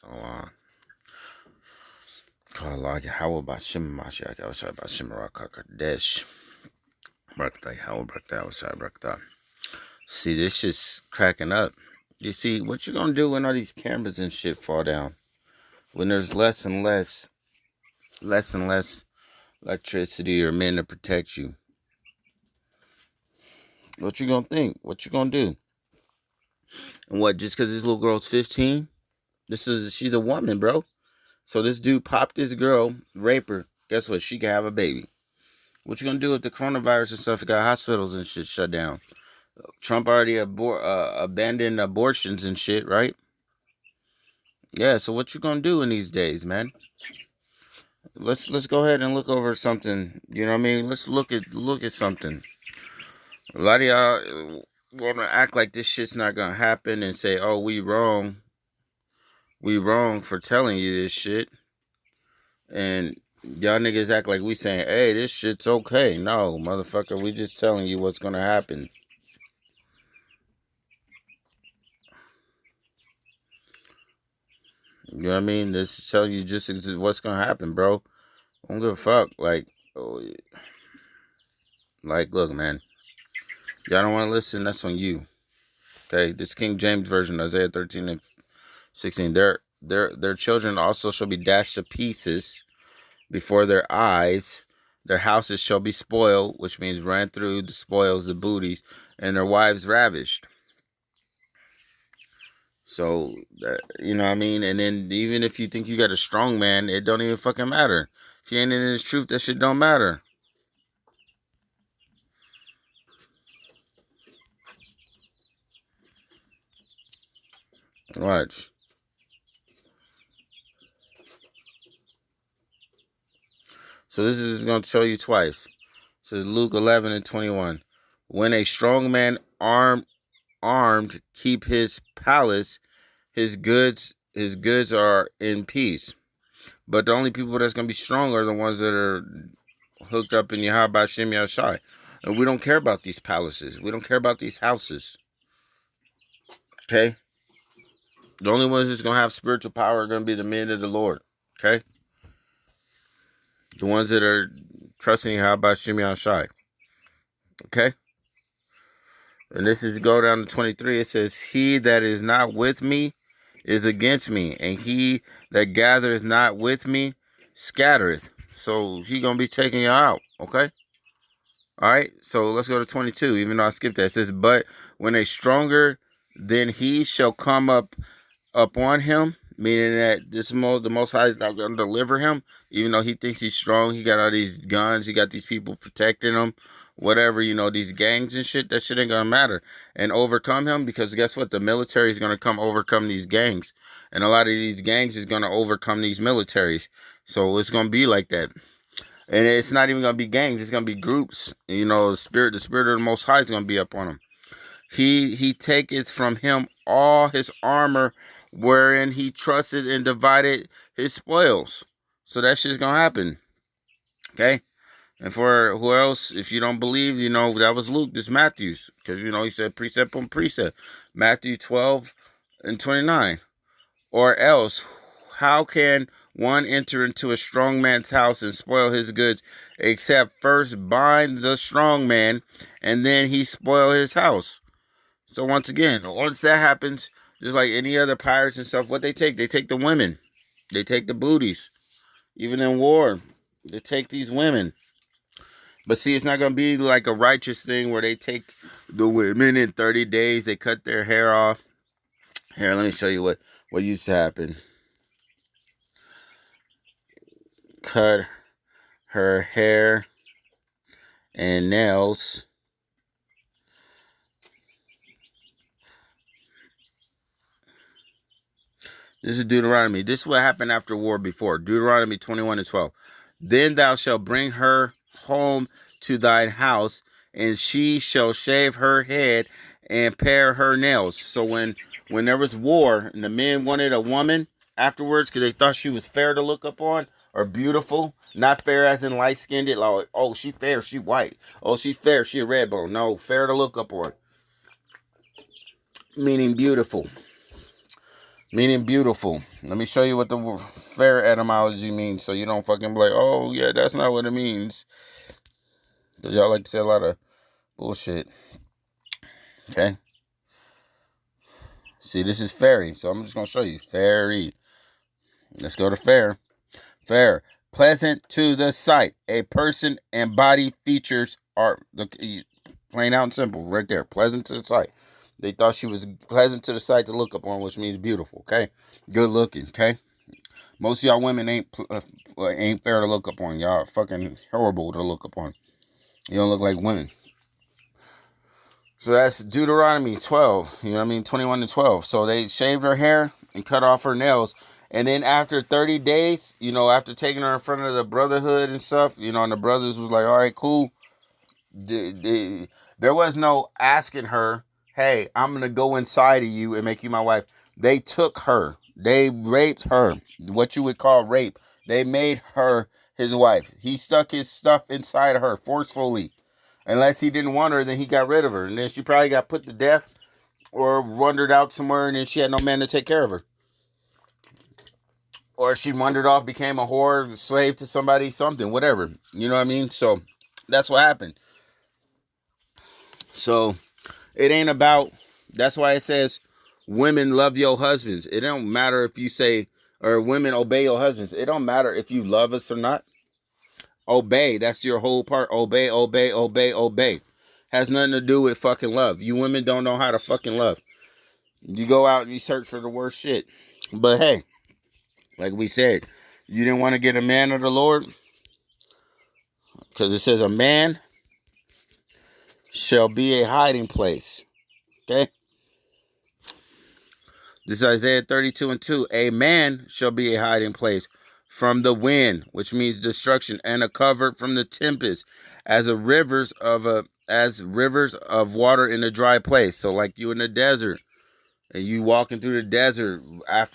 Oh, Kala Yahweh Bashim Mashiach Yahweh Bashim Rakakadesh. Brakta Yahweh Brakta Yahweh Brakta. See, this shit's cracking up. You see, what you gonna do when all these cameras and shit fall down? When there's less and less electricity or men to protect you? What you gonna think? What you gonna do? And what, just because this little girl's 15? She's a woman, bro. So this dude popped this girl, rape her. Guess what? She can have a baby. What you gonna do if the coronavirus and stuff got hospitals and shit shut down? Trump already abandoned abortions and shit, right? Yeah. So what you gonna do in these days, man? Let's go ahead and look over something. You know what I mean? Let's look at something. A lot of y'all want to act like this shit's not gonna happen and say, "Oh, we wrong for telling you this shit." And y'all niggas act like we saying, "Hey, this shit's okay." No, motherfucker, we just telling you what's gonna happen. You know what I mean? This is telling you just what's gonna happen, bro. Don't give a fuck. Look, man. Y'all don't want to listen. That's on you. Okay, this King James version, Isaiah 13 and 16. Their children also shall be dashed to pieces before their eyes. Their houses shall be spoiled, which means ran through the spoils, the booties, and their wives ravished. So, you know what I mean? And then even if you think you got a strong man, it don't even fucking matter. If he ain't in his truth, that shit don't matter. Watch. So this is going to show you twice. It says Luke 11 and 21. When a strong man armed keep his palace, his goods are in peace. But the only people that's going to be strong are the ones that are hooked up in Yahweh Shem Yashai. And we don't care about these palaces. We don't care about these houses. Okay? The only ones that's going to have spiritual power are going to be the men of the Lord. Okay? The ones that are trusting Yahweh Shem Yashai. Okay? And this is go down to 23. It says, he that is not with me is against me, and he that gathereth not with me scattereth. So he gonna be taking you out. Okay. All right. So let's go to 22. Even though I skipped that, it says, but when a stronger than he shall come up upon him, meaning that the most high is not gonna deliver him, even though he thinks he's strong. He got all these guns. He got these people protecting him. Whatever, these gangs and shit, that shit ain't gonna matter. And overcome him, because guess what? The military is gonna come overcome these gangs. And a lot of these gangs is gonna overcome these militaries. So it's gonna be like that. And it's not even gonna be gangs, it's gonna be groups. The spirit of the Most High is gonna be up on them. He taketh from him all his armor, wherein he trusted and divided his spoils. So that shit's gonna happen. Okay? And for who else, if you don't believe, that was Luke, this Matthew's. Because, he said precept on precept. Matthew 12 and 29. Or else, how can one enter into a strong man's house and spoil his goods, except first bind the strong man, and then he spoil his house? So once again, once that happens, just like any other pirates and stuff, what they take the women. They take the booties. Even in war, they take these women. But see, it's not going to be like a righteous thing where they take the women in 30 days, they cut their hair off. Here, let me show you what used to happen. Cut her hair and nails. This is Deuteronomy. This is what happened after war before. Deuteronomy 21 and 12. Then thou shalt bring her home to thine house, and she shall shave her head and pare her nails. So when there was war and the men wanted a woman afterwards because they thought she was fair to look up on or beautiful, not fair as in light skinned, like, oh, she fair, she white. Oh, she fair, she a red bone. No, fair to look up on, meaning beautiful. meaning beautiful. Let me show you what the fair etymology means, so you don't fucking be like, oh yeah, that's not what it means. Because y'all like to say a lot of bullshit. Okay. See, this is fairy, so I'm just gonna show you fairy. Let's go to fair. Fair, pleasant to the sight. A person and body features are plain out and simple, right there. Pleasant to the sight. They thought she was pleasant to the sight to look upon, which means beautiful. Okay, good looking. Okay, most of y'all women ain't fair to look upon. Y'all are fucking horrible to look upon. You don't look like women. So that's Deuteronomy 12. You know what I mean? 21 to 12. So they shaved her hair and cut off her nails. And then after 30 days, after taking her in front of the brotherhood and stuff, and the brothers was like, all right, cool. There was no asking her, hey, I'm going to go inside of you and make you my wife. They took her. They raped her. What you would call rape. They made her his wife. He stuck his stuff inside of her forcefully. Unless he didn't want her, then he got rid of her. And then she probably got put to death or wandered out somewhere and then she had no man to take care of her. Or she wandered off, became a whore, slave to somebody, something, whatever. You know what I mean? So that's what happened. So it ain't about, that's why it says women love your husbands. It don't matter if you say, or women obey your husbands. It don't matter if you love us or not. Obey. That's your whole part. Obey, obey, obey, obey. Has nothing to do with fucking love. You women don't know how to fucking love. You go out and you search for the worst shit. But hey, like we said, you didn't want to get a man of the Lord? Because it says a man shall be a hiding place. Okay? This is Isaiah 32 and 2. A man shall be a hiding place from the wind, which means destruction, and a covert from the tempest, as rivers of water in a dry place. So like you in the desert, and you walking through the desert after